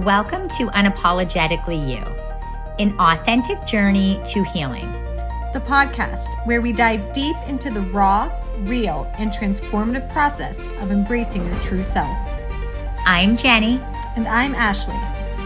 Welcome to Unapologetically You, an authentic journey to healing. The podcast where we dive deep into the raw, real, and transformative process of embracing your true self. I'm Jenny. And I'm Ashley.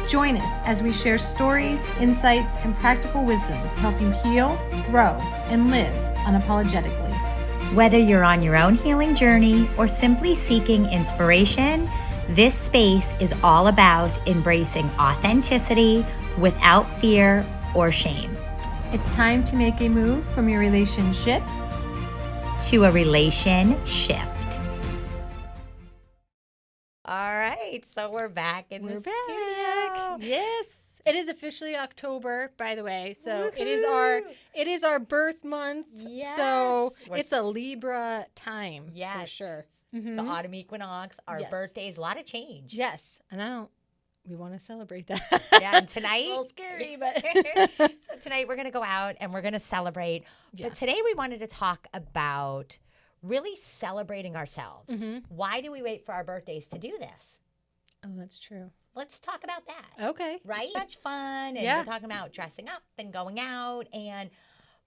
Join us as we share stories, insights, and practical wisdom to help you heal, grow, and live unapologetically. Whether you're on your own healing journey or simply seeking inspiration, this space is all about embracing authenticity without fear or shame. It's time to make a move from your relationship to a relation shift. All right, so we're back in the studio. Yes. It is officially October, by the way. So Woohoo! it is our birth month. Yes. So it's a Libra time for sure. The autumn equinox, our birthdays, a lot of change. Yes. And we want to celebrate that. Yeah, and tonight, it's a little scary, but so tonight we're going to go out and we're going to celebrate. Yeah. But today we wanted to talk about really celebrating ourselves. Mm-hmm. Why do we wait for our birthdays to do this? Oh, that's true. Let's talk about that. Okay. Right? Much fun. And we're talking about dressing up and going out.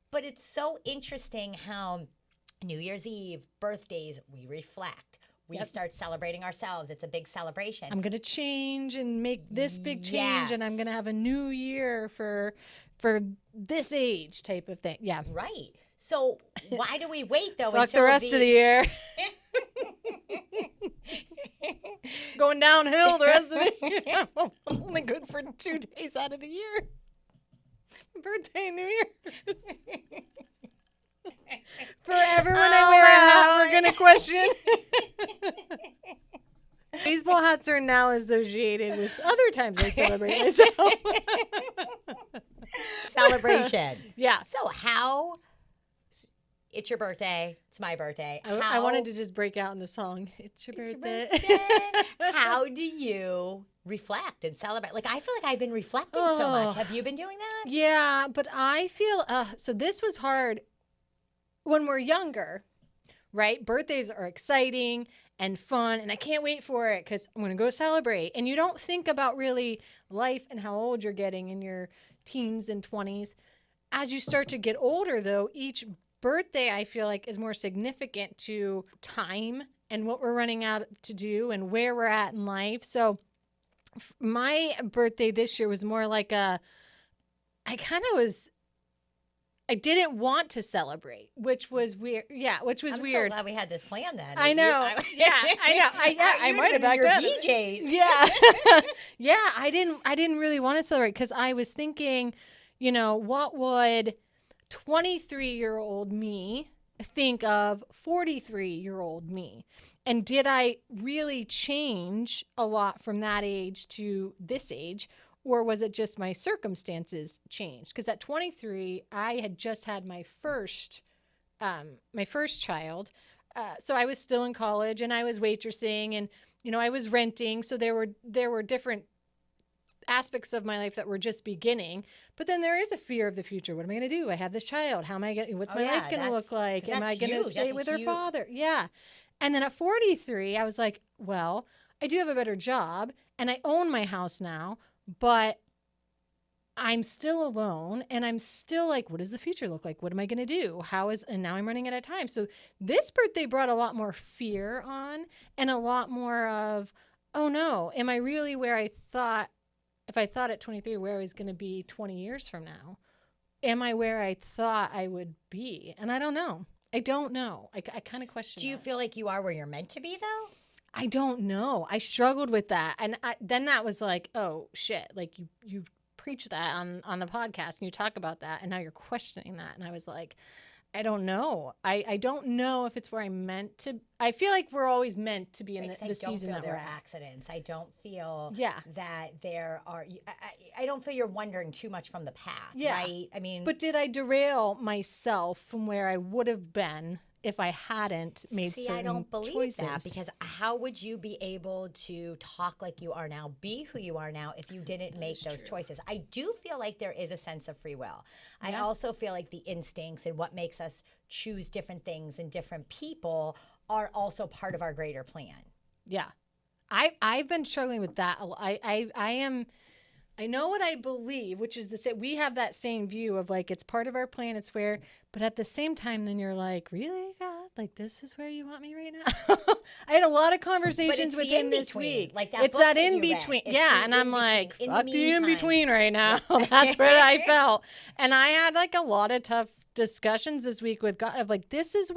But it's so interesting how New Year's Eve, birthdays, we reflect. We start celebrating ourselves. It's a big celebration. I'm going to change and make this big change, and I'm going to have a new year for this age type of thing. Yeah. Right. So why do we wait, though? Fuck the rest of the year. Going downhill the rest of the year. I'm only good for 2 days out of the year. Birthday and New Year. Forever when I wear a hat, we're going to question. Baseball hats are now associated with other times I celebrate myself. Celebration. Yeah. So how... It's your birthday. It's my birthday. I wanted to just break out in the song. It's your birthday. How do you reflect and celebrate? Like, I feel like I've been reflecting so much. Have you been doing that? Yeah, but I feel, so this was hard when we're younger, right? Birthdays are exciting and fun, and I can't wait for it because I'm going to go celebrate. And you don't think about really life and how old you're getting in your teens and 20s. As you start to get older, though, each birthday, I feel like, is more significant to time and what we're running out to do and where we're at in life. So my birthday this year was more like I didn't want to celebrate, which was weird. Yeah, which was weird. I'm so glad we had this plan then. I know. I know. I might have backed up. BJs. Yeah. Yeah, I didn't really want to celebrate because I was thinking, what would 23-year-old me think of 43-year-old me? And did I really change a lot from that age to this age, or was it just my circumstances changed? Because at 23, I had just had my first child. So I was still in college and I was waitressing and, I was renting. So there were different aspects of my life that were just beginning, but then there is a fear of the future. What am I going to do? I have this child. How am I going? What's my life going to look like? Am I going to stay with her father? Yeah. And then at 43, I was like, well, I do have a better job and I own my house now, but I'm still alone and I'm still like, what does the future look like? What am I going to do? And now I'm running out of time. So this birthday brought a lot more fear on and a lot more of, oh no, am I really where I thought? If I thought at 23 where I was going to be 20 years from now, am I where I thought I would be? And I don't know. I kind of question Do you feel like you are where you're meant to be, though? I don't know. I struggled with that. And then that was like, oh, shit. Like, you preach that on the podcast and you talk about that, and now you're questioning that. And I was like, I don't know. I don't know if it's where I'm meant to. I feel like we're always meant to be in the season that we're at. Accidents. I don't feel that there are. I don't feel you're wondering too much from the path. Yeah. Right. I mean, but did I derail myself from where I would have been if I hadn't made certain choices? I don't believe that, because how would you be able to talk like you are now, be who you are now, if you didn't make those choices? I do feel like there is a sense of free will. Yeah. I also feel like the instincts and what makes us choose different things and different people are also part of our greater plan. Yeah. I've been struggling with that. I know what I believe, which is we have that same view of like, it's part of our plan, it's where, but at the same time, then you're like, really, God, like this is where you want me right now? I had a lot of conversations with him this week. Like that it's book that in between. Yeah. And I'm like, fuck the in between right now. That's what I felt. And I had like a lot of tough discussions this week with God of like, this is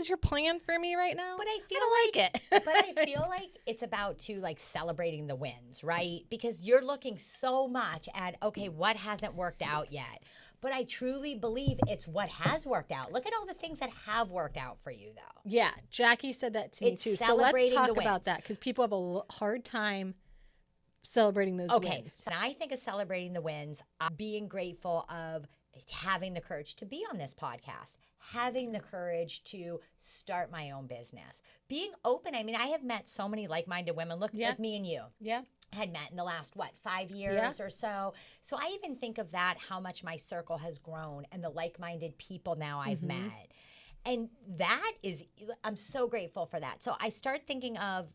your plan for me right now. But I feel like it. But I feel like it's about like celebrating the wins, right? Because you're looking so much at, okay, what hasn't worked out yet? But I truly believe it's what has worked out. Look at all the things that have worked out for you, though. Yeah, Jackie said that to me too. So let's talk about that because people have a hard time celebrating those wins. So I think of celebrating the wins, being grateful of having the courage to be on this podcast, having the courage to start my own business, being open. I mean, I have met so many like-minded women. Look, like me and you. Yeah. Had met in the last, 5 years or so. So I even think of that, how much my circle has grown and the like-minded people now I've met. And that is, I'm so grateful for that. So I start thinking of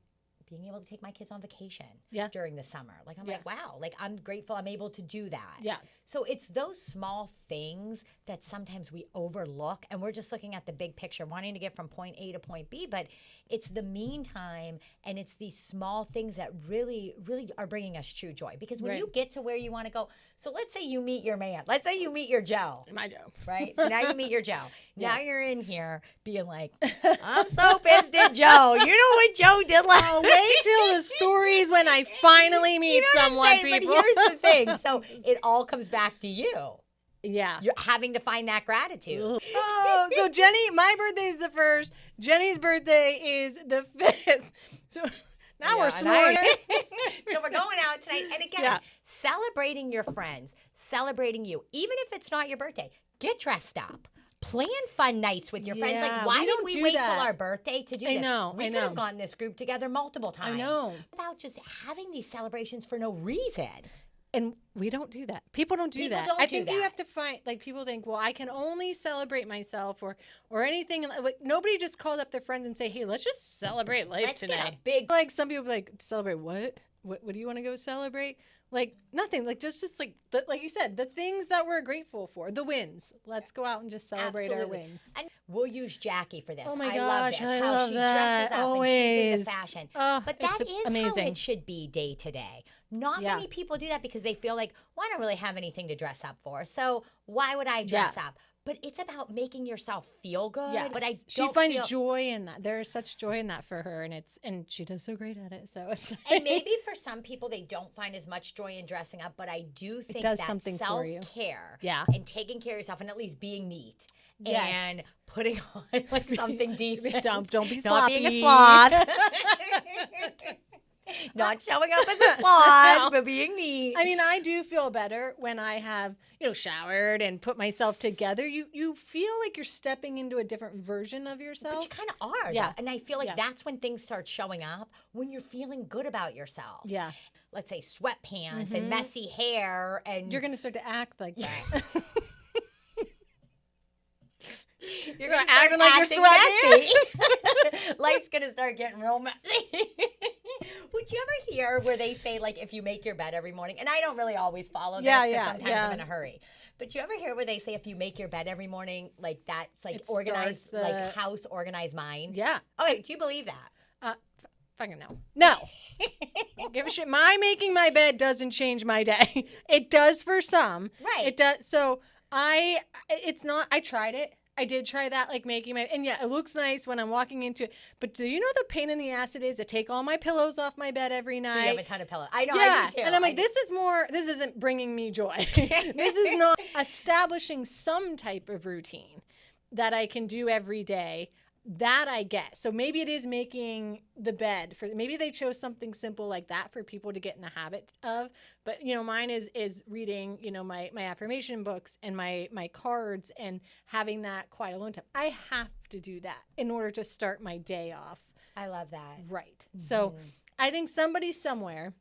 being able to take my kids on vacation during the summer. Like, I'm like, wow, like I'm grateful I'm able to do that. Yeah. So it's those small things that sometimes we overlook and we're just looking at the big picture, wanting to get from point A to point B, but it's the meantime and it's these small things that really, really are bringing us true joy. Because when you get to where you want to go, so let's say you meet your man, let's say you meet your Joe. My Joe. Right? So now you meet your Joe. Now you're in here being like, I'm so pissed at Joe. You know what Joe did last wait till the stories when I finally meet someone, people. But here's the thing. So it all comes back to you. Yeah. You're having to find that gratitude. Oh, so Jenny, my birthday is the 1st. Jenny's birthday is the 5th. So now we're sworn. So we're going out tonight. And again, celebrating your friends, celebrating you. Even if it's not your birthday, get dressed up. Plan fun nights with your friends. Like, why did we wait till our birthday to do this? We could have gotten this group together multiple times. I know. About just having these celebrations for no reason. And we don't do that. People don't do that. I think you have to find, like, people think, well, I can only celebrate myself or anything. Like, nobody just calls up their friends and say, hey, let's just celebrate life tonight. Like, some people like, celebrate what? What do you want to go celebrate? Like, nothing. Like, just like you said, the things that we're grateful for, the wins. Let's go out and just celebrate our wins. And we'll use Jackie for this. Oh my gosh, I love she that. dresses up Always. And she's into fashion. But that is amazing. how it should be day to day. Not many people do that because they feel like, well, I don't really have anything to dress up for. So why would I dress up? But it's about making yourself feel good. Yes. But she finds joy in that. There is such joy in that for her, and she does so great at it. So it's and maybe for some people they don't find as much joy in dressing up, but I do think that self-care and taking care of yourself and at least being neat and putting on like something decent. Don't be sloppy. Not being a sloth. Not showing up as a sloth, but being neat. I mean, I do feel better when I have, showered and put myself together. You feel like you're stepping into a different version of yourself. But you kind of are. Yeah. And I feel like that's when things start showing up, when you're feeling good about yourself. Yeah. Let's say sweatpants and messy hair. And you're going to start to act like that. You're going to act like you're sweaty. Life's going to start getting real messy. Would you ever hear where they say, like, if you make your bed every morning, and I don't really always follow this because sometimes I'm in a hurry, but you ever hear where they say if you make your bed every morning, like that's like organized, like house organized mind? Yeah. Okay, do you believe that? Fucking no. No. Don't give a shit. Making my bed doesn't change my day. It does for some. Right. It does. So I tried it. I did try that, like making my, and it looks nice when I'm walking into it. But do you know the pain in the ass it is to take all my pillows off my bed every night? So you have a ton of pillows. I know, yeah. I do too. And I'm like, this isn't bringing me joy. This is not establishing some type of routine that I can do every day. That I get. So maybe it is making the bed maybe they chose something simple like that for people to get in the habit of. But mine is reading, my affirmation books and my cards and having that quiet alone time. I have to do that in order to start my day off. I love that. Right. Mm-hmm. So I think somebody somewhere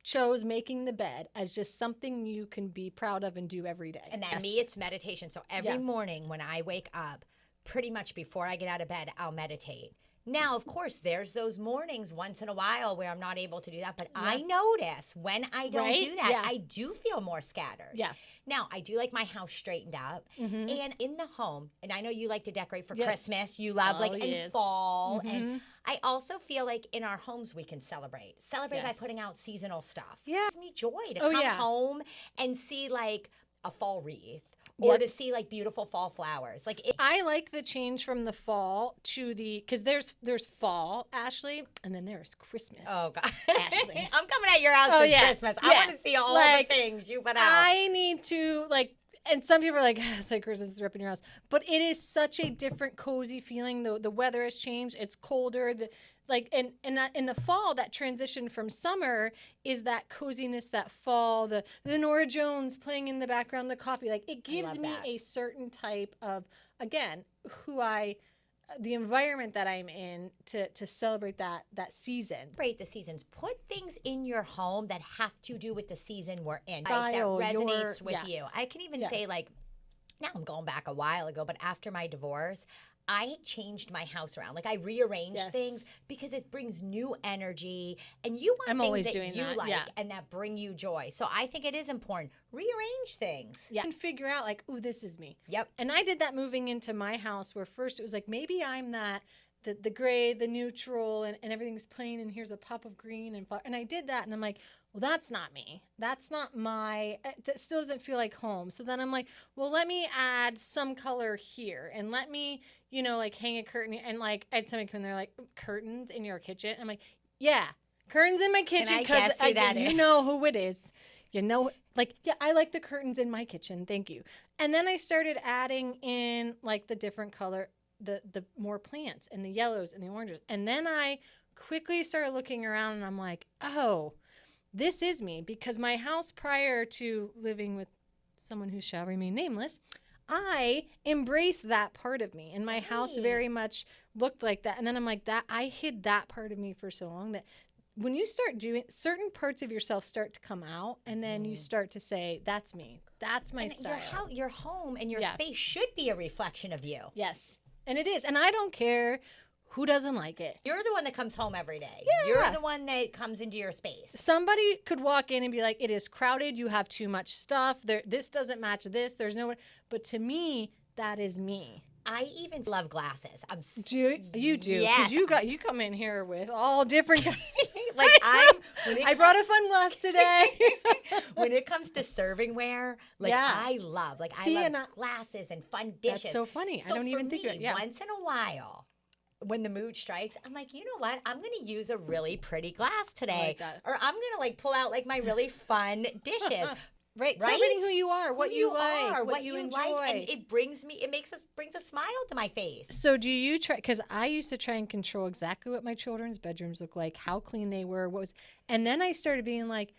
chose making the bed as just something you can be proud of and do every day. And me, it's meditation. So every morning when I wake up, pretty much before I get out of bed, I'll meditate. Now, of course, there's those mornings once in a while where I'm not able to do that, but I notice when I don't do that, Yeah. I do feel more scattered. Yeah. Now, I do like my house straightened up, and in the home, and I know you like to decorate for Yes. Christmas. You love and yes. fall, and I also feel like in our homes we can celebrate by Yes. putting out seasonal stuff. Yeah. It gives me joy to Oh, come yeah. home and see like a fall wreath. Or Yep. to see like beautiful fall flowers. Like I like the change from the fall to because there's fall, Ashley, and then there's Christmas. oh god, Ashley. I'm coming at your house Oh, this yeah. Christmas. I Yeah. want to see all Like, the things you put out. I need to and some people are like, it's like Christmas is ripping your house, but it is such a different, cozy feeling. The weather has changed; it's colder. In the fall, that transition from summer is that coziness, that fall, the Nora Jones playing in the background, the coffee. Like it gives love me that. a certain type of, again, the environment that I'm in to celebrate that season. Celebrate the seasons. Put things in your home that have to do with the season we're in. Style, that resonates with yeah. you. I can even say like, now I'm going back a while ago, but after my divorce, I changed my house around. Like I rearranged Yes. things because it brings new energy, and you want I'm things always that doing you that, like yeah. and that bring you joy. So I think it is important. Rearrange things. Yeah. And figure out like, ooh, this is me. Yep. And I did that moving into my house where first it was like, maybe I'm the gray, the neutral, and everything's plain, and here's a pop of green and I did that, and I'm like, well, that's not me. That's not it still doesn't feel like home. So then I'm like, well, let me add some color here, and let me, like hang a curtain, and like I had somebody come in there like, curtains in your kitchen. I'm like, yeah, curtains in my kitchen, I guess who that you is? know who it is. I like the curtains in my kitchen. Thank you. And then I started adding in like the different color, the more plants and the yellows and the oranges. And then I quickly started looking around and I'm like, oh, this is me. Because my house prior to living with someone who shall remain nameless, I embraced that part of me. And my house very much looked like that. And then I'm like, I hid that part of me for so long that when you start doing certain parts of yourself start to come out, and then you start to say, that's me. That's my style. Your home and your space should be a reflection of you. Yes. And it is. And I don't care who doesn't like it. You're the one that comes home every day. Yeah. You're the one that comes into your space. Somebody could walk in and be like, it is crowded. You have too much stuff. This doesn't match this. There's no. But to me, that is me. I even love glasses. You do? Yes. Because you come in here with all different kinds. I brought a fun glass today. When it comes to servingware, I love glasses and fun dishes. That's so funny. I don't even think of it. Yeah. Once in a while, when the mood strikes, I'm like, you know what? I'm going to use a really pretty glass today. I like that. Or I'm going to pull out my really fun dishes. Right. Celebrating who you are, what you like, what you enjoy. Like, and it brings a smile to my face. So do you try, because I used to try and control exactly what my children's bedrooms looked like, how clean they were, and then I started being like,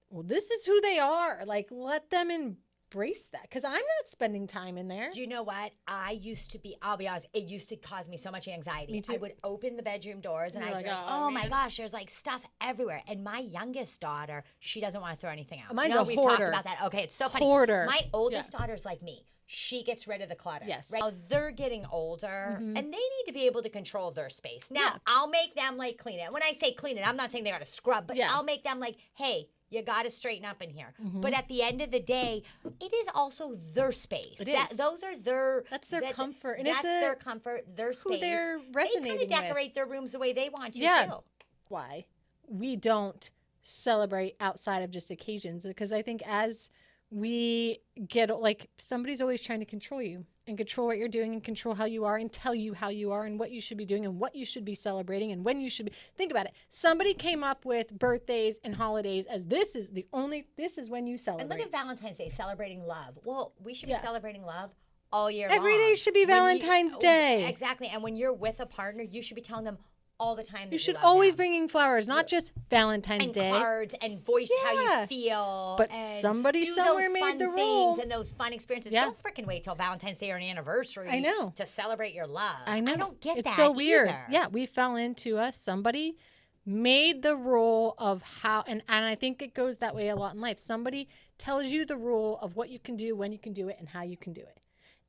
well, this is who they are. Like, let them embrace that, because I'm not spending time in there. Do you know what? I'll be honest, it used to cause me so much anxiety. Me too. I would open the bedroom doors and I'd like, be like, oh, oh my man. gosh, there's stuff everywhere. And my youngest daughter, she doesn't want to throw anything out. Mine's a we've hoarder. talked about that. Okay, it's so funny. Hoarder. My oldest daughter's like me. She gets rid of the clutter. Yes. Right? Now, they're getting older and they need to be able to control their space. Now, Yeah. I'll make them clean it. When I say clean it, I'm not saying they got to scrub, but Yeah. I'll make them hey, you got to straighten up in here. But at the end of the day, it is also their space. It is. Those are their... That's their comfort. And that's it's their comfort, their space. who they're They resonating kind with. of decorate their rooms the way they want to, Yeah. too. Why we don't celebrate outside of just occasions, because I think as we get somebody's always trying to control you and control what you're doing and control how you are and tell you how you are and what you should be doing and what you should be celebrating and when you should be. Think about it. Somebody came up with birthdays and holidays as this is when you celebrate. And look at Valentine's Day, celebrating love. Well, we should be celebrating love all year Every long. day should be Valentine's Day. Exactly. And when you're with a partner, you should be telling them all the time that You should love always them. bringing flowers, not just Valentine's and Day. cards and voice how Yeah. you feel. But and somebody do somewhere those made fun the things rule. and those fun experiences. Yeah. Don't freaking wait till Valentine's Day or an anniversary. I know. To celebrate your love. I know. I don't get it's that. so weird. either. Yeah, we fell into us. Somebody made the rule of how, and I think it goes that way a lot in life. Somebody tells you the rule of what you can do, when you can do it, and how you can do it.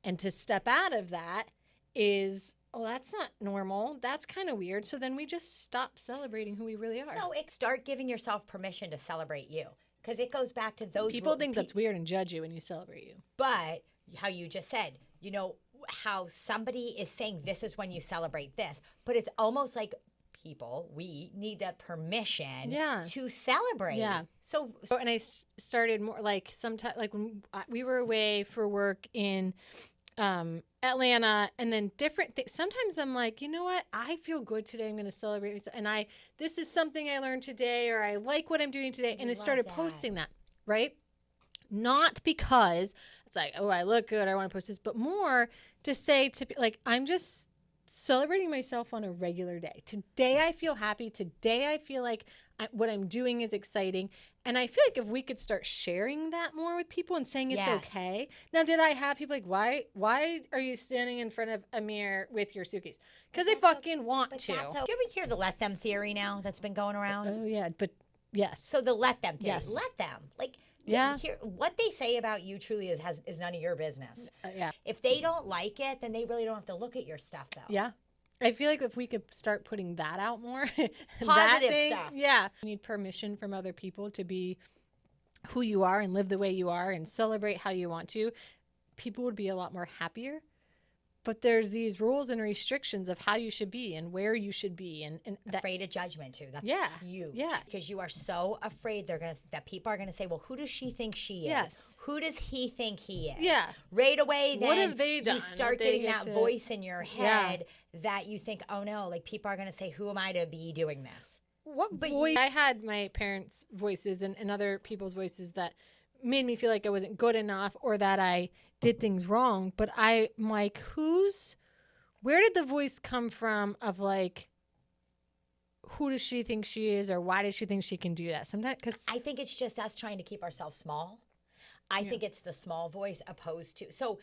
And to step out of that is oh, that's not normal. That's kind of weird. So then we just stop celebrating who we really are. So start giving yourself permission to celebrate you, because it goes back to those People think that's weird and judge you when you celebrate you. But how you just said, how somebody is saying this is when you celebrate this, but it's almost like we need that permission to celebrate. Yeah. So and I started more like sometimes, like when we were away for work in Atlanta, and then different things. Sometimes I'm like, you know what? I feel good today. I'm going to celebrate myself. And this is something I learned today, or I like what I'm doing today. And I started posting that, right? Not because it's like, oh, I look good, I want to post this, but more to say I'm just celebrating myself on a regular day. Today I feel happy. Today I feel like what I'm doing is exciting. And I feel like if we could start sharing that more with people and saying it's okay. Now, did I have people like, why are you standing in front of a mirror with your suitcase? Because I fucking want to. Do you ever hear the let them theory now that's been going around? Oh, yeah. But yes. So the let them theory. Yes. Let them. Like, yeah. What they say about you truly is none of your business. Yeah. If they don't like it, then they really don't have to look at your stuff, though. Yeah. I feel like if we could start putting that out more, positive stuff. Yeah. You need permission from other people to be who you are and live the way you are and celebrate how you want to. People would be a lot more happier. But there's these rules and restrictions of how you should be and where you should be, and afraid of judgment too. That's huge. Yeah, because you are so afraid that people are gonna say, "Well, who does she think she is? Yes. Who does he think he is?" Yeah. Right away, then what have they done? You start getting that voice in your head that you think, "Oh no!" Like people are gonna say, "Who am I to be doing this?" What voice? I had my parents' voices and other people's voices that made me feel like I wasn't good enough or that I did things wrong. But I'm like, where did the voice come from of like, who does she think she is, or why does she think she can do that? Sometimes, because I think it's just us trying to keep ourselves small. I think it's the small voice opposed to, so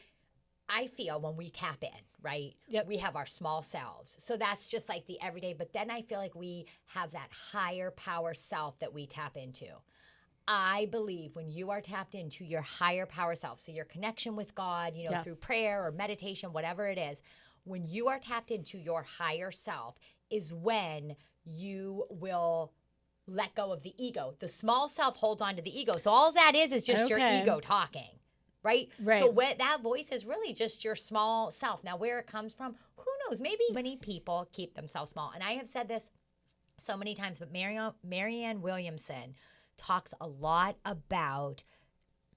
I feel when we tap in, right? Yep. We have our small selves. So that's just like the everyday, but then I feel like we have that higher power self that we tap into. I believe when you are tapped into your higher power self, so your connection with God, through prayer or meditation, whatever it is, when you are tapped into your higher self is when you will let go of the ego. The small self holds on to the ego. So all that is just your ego talking, right? So that voice is really just your small self. Now, where it comes from, who knows? Maybe many people keep themselves small. And I have said this so many times, but Marianne Williamson talks a lot about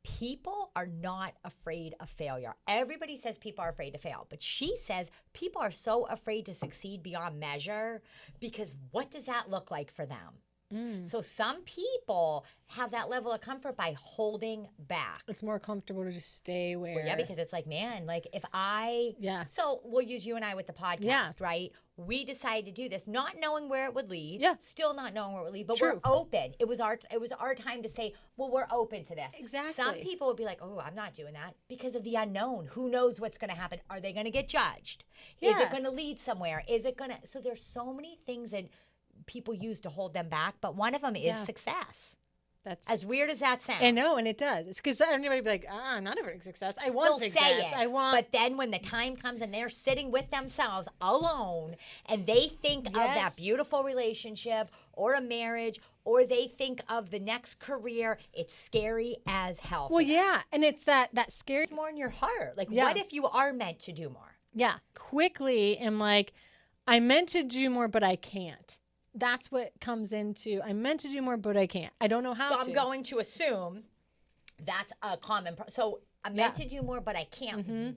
people are not afraid of failure. Everybody says people are afraid to fail, but she says people are so afraid to succeed beyond measure because what does that look like for them? So some people have that level of comfort by holding back. It's more comfortable to just stay where. Well, yeah, because it's like, man, like if I. Yeah. So we'll use you and I with the podcast, right? We decided to do this, not knowing where it would lead. Yeah. Still not knowing where it would lead, but True. we're open. It was our time to say, well, we're open to this. Exactly. Some people would be like, oh, I'm not doing that because of the unknown. Who knows what's going to happen? Are they going to get judged? Is it going to lead somewhere? Is it going to? So there's so many things that people use to hold them back, but one of them is success. That's as weird as that sounds. I know, and it does. It's because anybody be like, I'm not a success. I want success. Say it, but then when the time comes and they're sitting with themselves alone and they think of that beautiful relationship or a marriage or they think of the next career, it's scary as hell. Well, yeah, and it's that scary. It's more in your heart. Like, what if you are meant to do more? Yeah, quickly am like, I'm meant to do more, but I can't. That's what comes into, I'm meant to do more, but I can't. I don't know how to. So I'm going to assume that's a common, so I'm meant to do more, but I can't. Mm-hmm.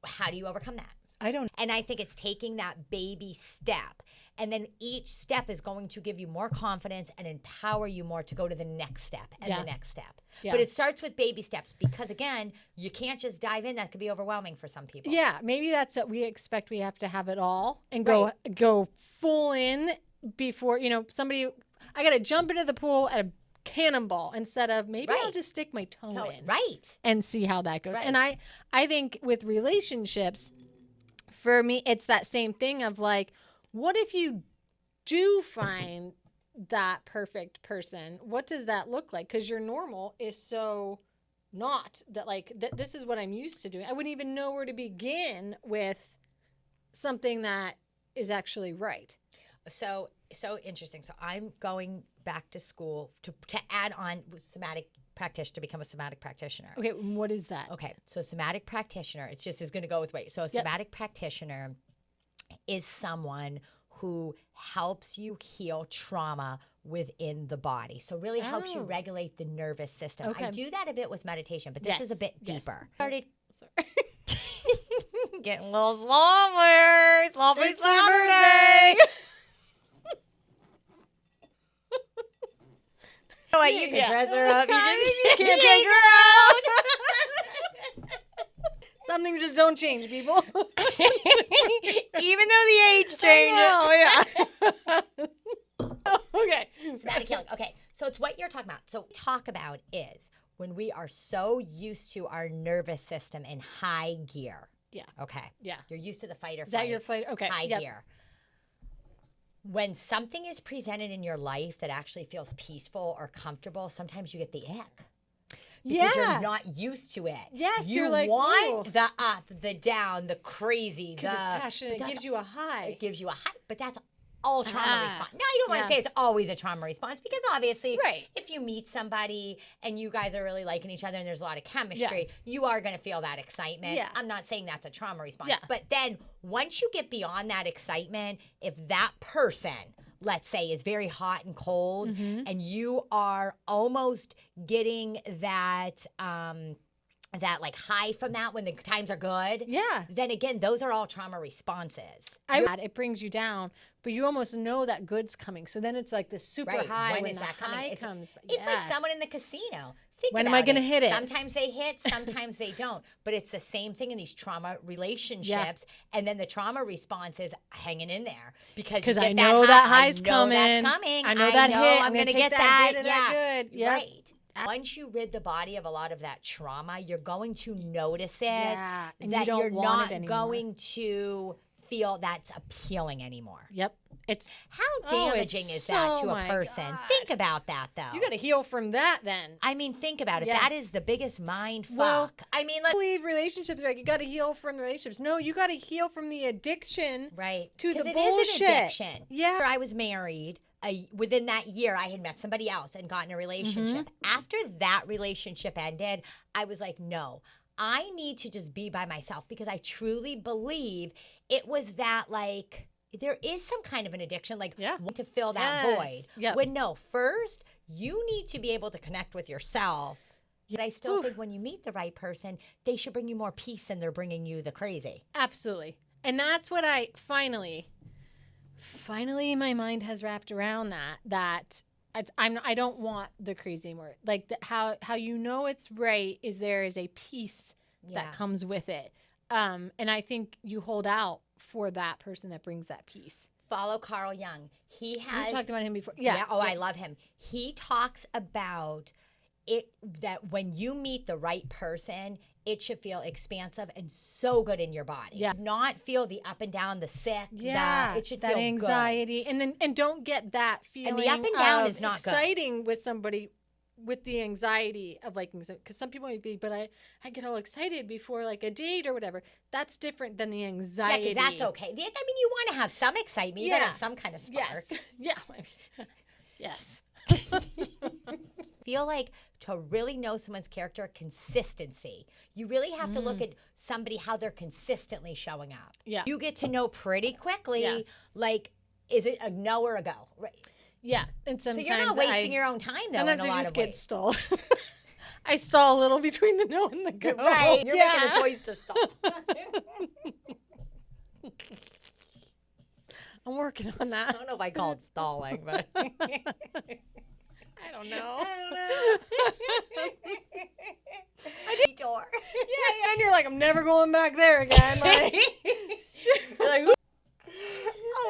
How do you overcome that? I don't. And I think it's taking that baby step. And then each step is going to give you more confidence and empower you more to go to the next step and the next step. Yeah. But it starts with baby steps because, again, you can't just dive in. That could be overwhelming for some people. Yeah, maybe that's what we expect. We have to have it all and go full in before, somebody, I got to jump into the pool at a cannonball instead of maybe I'll just stick my toe in. Right. And see how that goes. Right. And I think with relationships, for me, it's that same thing of like, what if you do find that perfect person? What does that look like? Because your normal is so not that, like, this is what I'm used to doing. I wouldn't even know where to begin with something that is actually right. So interesting. So I'm going back to school to add on somatic practitioner, to become a somatic practitioner. Okay, what is that? Okay, so somatic practitioner, it's just is going to go with weight. So a somatic practitioner is someone who helps you heal trauma within the body. So really helps you regulate the nervous system. Okay. I do that a bit with meditation, but this is a bit deeper. Started getting a little slower. Sloppy Saturday. What, you can dress her up. You just can't take her out. Some things just don't change, people. Even though the age changes. Oh, yeah. Okay. Somatic healing. Okay, so it's what you're talking about. So what we talk about is when we are so used to our nervous system in high gear. Yeah. Okay. Yeah. You're used to the fight or Is that flight. your fight? Okay. High gear. When something is presented in your life that actually feels peaceful or comfortable, sometimes you get the ick. Because you're not used to it. Yes, you you're like, want ooh. the up, the down, the crazy. Because it's passionate. It gives you a high. It gives you a high, but that's all trauma response. Now, you don't want to say it's always a trauma response because obviously, if you meet somebody and you guys are really liking each other and there's a lot of chemistry, you are going to feel that excitement. Yeah. I'm not saying that's a trauma response. Yeah. But then once you get beyond that excitement, if that person, let's say, is very hot and cold and you are almost getting that that like high from that when the times are good, then again, those are all trauma responses. It brings you down, but you almost know that good's coming. So then it's like this super high when is the that coming? high It's comes. It's like someone in the casino. Think when am about I going to hit it? Sometimes they hit, sometimes they don't. But it's the same thing in these trauma relationships. And then the trauma response is hanging in there because I know that high's coming. That's coming. I know that hit. I'm going to get that. Yeah. Good. Yep. Right. Once you rid the body of a lot of that trauma, you're going to notice it. Yeah, and that you don't you're want not it anymore. going to feel that's appealing anymore. Yep. It's how damaging is that to a person? God. Think about that, though. You got to heal from that, then. I mean, think about it. Yeah. That is the biggest mind fuck. Well, I mean, I believe relationships are like you got to heal from relationships. No, you got to heal from the addiction, right? To the it bullshit. Is an addiction. Yeah. I was married. Within that year, I had met somebody else and gotten a relationship. After that relationship ended, I was like, no. I need to just be by myself because I truly believe it was that like there is some kind of an addiction, like to fill that void. Yep. When no, first you need to be able to connect with yourself. But I still think when you meet the right person, they should bring you more peace than they're bringing you the crazy. Absolutely. And that's what I finally my mind has wrapped around that I don't want the crazy anymore. Like how you know it's right is there is a peace that comes with it. And I think you hold out for that person that brings that peace. Follow Carl Jung. He has We've talked about him before. I love him. He talks about it that when you meet the right person, it should feel expansive and so good in your body. Yeah. Not feel the up and down, the sick. It should feel anxiety. Good. And don't get that feeling. And the up and down is not exciting with somebody with the anxiety of liking, because some people might be, but I get all excited before like a date or whatever. That's different than the anxiety. Yeah, because that's okay. I mean, you want to have some excitement. You got to have some kind of spark. Yes. Yeah. Yes. Feel like to really know someone's character, consistency. You really have to look at somebody, how they're consistently showing up. Yeah. You get to know pretty quickly, like, is it a no or a go? Right. Yeah. And sometimes so you're not wasting your own time, though, sometimes in a lot I just of get ways. stalled. I stall a little between the no and the go. Right. You're making a choice to stall. I'm working on that. I don't know if I call it stalling, but... I don't know. I detour. Yeah, and you're like, I'm never going back there again. Like, oh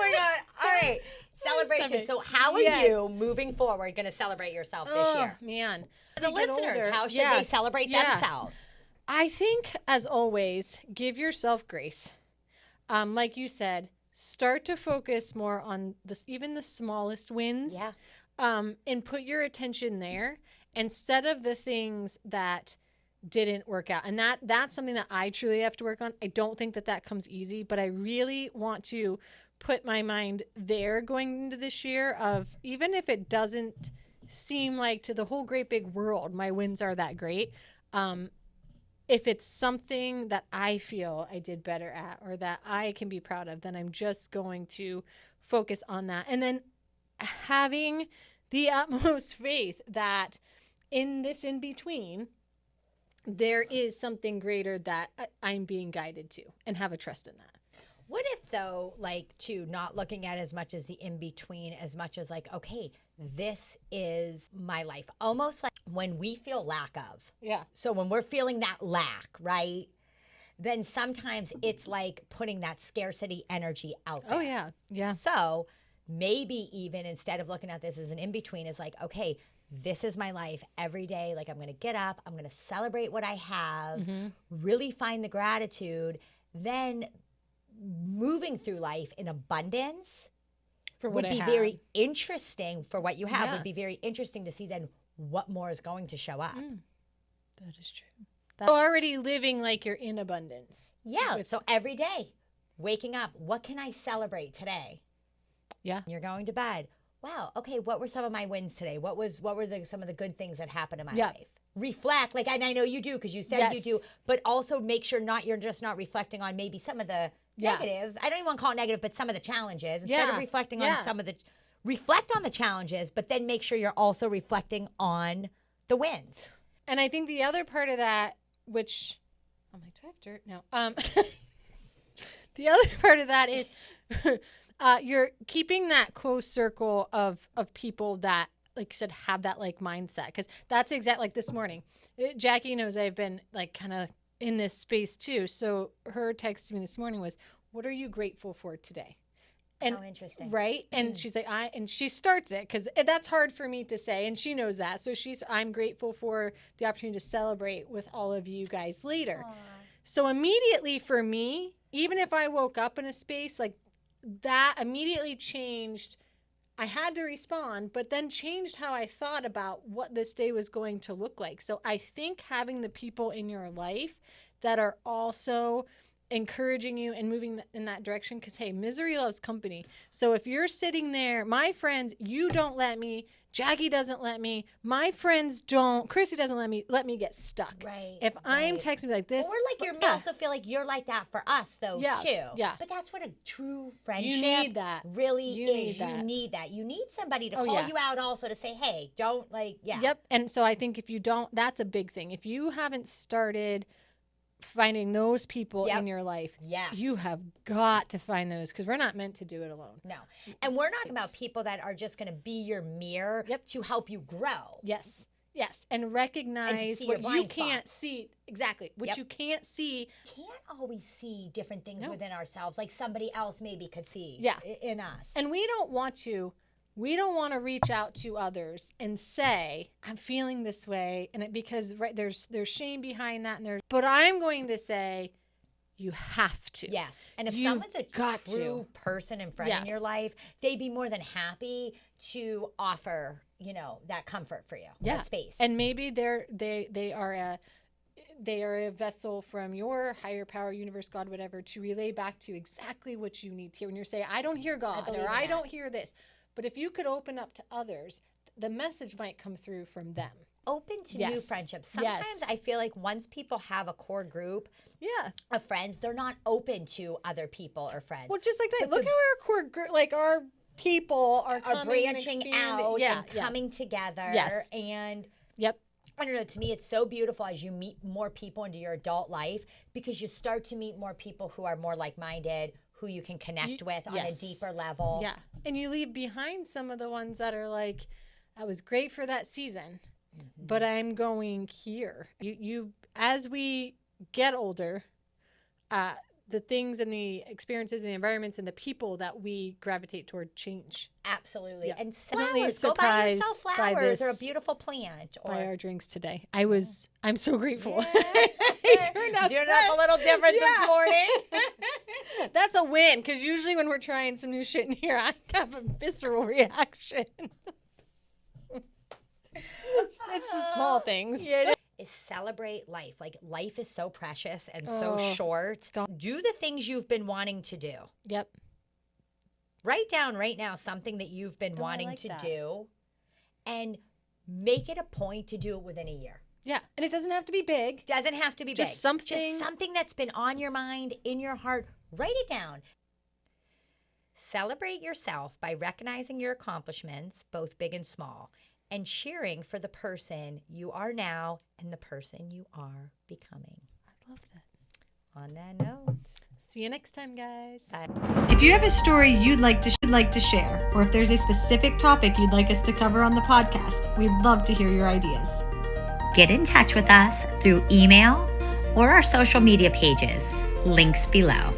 my God. All right. Celebration. So how are you moving forward going to celebrate yourself this year? Man. The listeners, how should they celebrate themselves? I think, as always, give yourself grace. Like you said, start to focus more on even the smallest wins. Yeah. And put your attention there instead of the things that didn't work out. And that's something that I truly have to work on. I don't think that comes easy, but I really want to put my mind there going into this year of, even if it doesn't seem like to the whole great big world my wins are that great, if it's something that I feel I did better at or that I can be proud of, then I'm just going to focus on that. And then having the utmost faith that in this in between, there is something greater that I'm being guided to, and have a trust in that. What if, though, like, to not looking at as much as the in-between, as much as like, okay, this is my life. Almost like when we feel lack of. Yeah. So when we're feeling that lack, right? Then sometimes it's like putting that scarcity energy out there. Oh, yeah. Yeah. So maybe even instead of looking at this as an in-between, is like, okay, this is my life every day. Like, I'm going to get up, I'm going to celebrate what I have, really find the gratitude. Then moving through life in abundance For what would I be have. very interesting. For what you have Yeah. would be very interesting to see then what more is going to show up. That is true. That's already living like you're in abundance. Yeah. So every day, waking up, what can I celebrate today? Yeah. You're going to bed. Wow. Okay. What were some of my wins today? What were some of the good things that happened in my Yeah. life? Reflect. Like, and I know you do because you said you Yes. do, but also make sure you're just not reflecting on maybe some of the Yeah. negative. I don't even want to call it negative, but some of the challenges. Instead of Yeah. reflecting Yeah. on reflect on the challenges, but then make sure you're also reflecting on the wins. And I think the other part of that, which I'm like, do I have dirt? No. The other part of that is you're keeping that close circle of people that, like you said, have that like mindset. Because that's exactly like this morning. Jackie knows I've been like kind of in this space too. So her text to me this morning was, "What are you grateful for today?" And How interesting. right. And she's like, and she starts it because that's hard for me to say. And she knows that. So I'm grateful for the opportunity to celebrate with all of you guys later. So immediately for me, even if I woke up in a space like that, immediately changed. I had to respond, but then changed how I thought about what this day was going to look like. So I think having the people in your life that are also encouraging you and moving in that direction, because hey, misery loves company. So if you're sitting there, my friends, you don't let me, Jackie doesn't let me, my friends don't, Chrissy doesn't let me get stuck. Right. If I'm right. texting like this, Or like you also feel like you're like that for us though Yeah, too. yeah. But that's what a true friendship you need that. really You is. need that. You need that. You need somebody to Oh, call yeah. you out also to say, hey, don't like, yeah. Yep. And so I think if you don't, that's a big thing. If you haven't started finding those people Yep. in your life, Yes. you have got to find those, because we're not meant to do it alone. No. And we're talking about people that are just going to be your mirror Yep. to help you grow. Yes. Yes. And recognize see what your you blind can't spots. see. Exactly. What Yep. you can't see. Can't always see different things No. within ourselves like somebody else maybe could see Yeah. in us. And we don't want to reach out to others and say, I'm feeling this way. And because right, there's shame behind that. But I'm going to say, you have to. Yes. And if You've someone's a got true person and friend Yeah. in your life, they'd be more than happy to offer, that comfort for you, Yeah. that space. And maybe they are a vessel from your higher power, universe, God, whatever, to relay back to you exactly what you need to hear. When you're saying, I don't hear God, believe or in I that. don't hear this. But if you could open up to others, the message might come through from them. Open to new Yes. friendships. Sometimes Yes. I feel like once people have a core group Yeah. of friends, they're not open to other people or friends. Well, just like that. Look how our core group, like our people are Are coming and branching expanding. out Yeah. and coming together. Yes. And Yep. I don't know, to me, it's so beautiful as you meet more people into your adult life because you start to meet more people who are more like-minded, who you can connect with on a yes. deeper level. Yeah. And you leave behind some of the ones that are like, I was great for that season, but I'm going here. You as we get older, the things and the experiences and the environments and the people that we gravitate toward change. Absolutely. Yeah. And Pleasantly flowers. Go buy yourself surprised by flowers or a this- beautiful plant. Or By our drinks today. I'm so grateful. Yeah. It turned out Doing it up a little different Yeah. this morning. That's a win, because usually when we're trying some new shit in here, I have a visceral reaction. It's the small things. It's is celebrate life. Like, life is so precious and so short. God. Do the things you've been wanting to do. Yep. Write down right now something that you've been wanting to do and make it a point to do it within a year. Yeah. And it doesn't have to be big. Doesn't have to be Just big. something. Just something that's been on your mind, in your heart. Write it down. Celebrate yourself by recognizing your accomplishments, both big and small, and cheering for the person you are now and the person you are becoming. I love that. On that note. See you next time, guys. Bye. If you have a story you'd like to share, or if there's a specific topic you'd like us to cover on the podcast, we'd love to hear your ideas. Get in touch with us through email or our social media pages. Links below.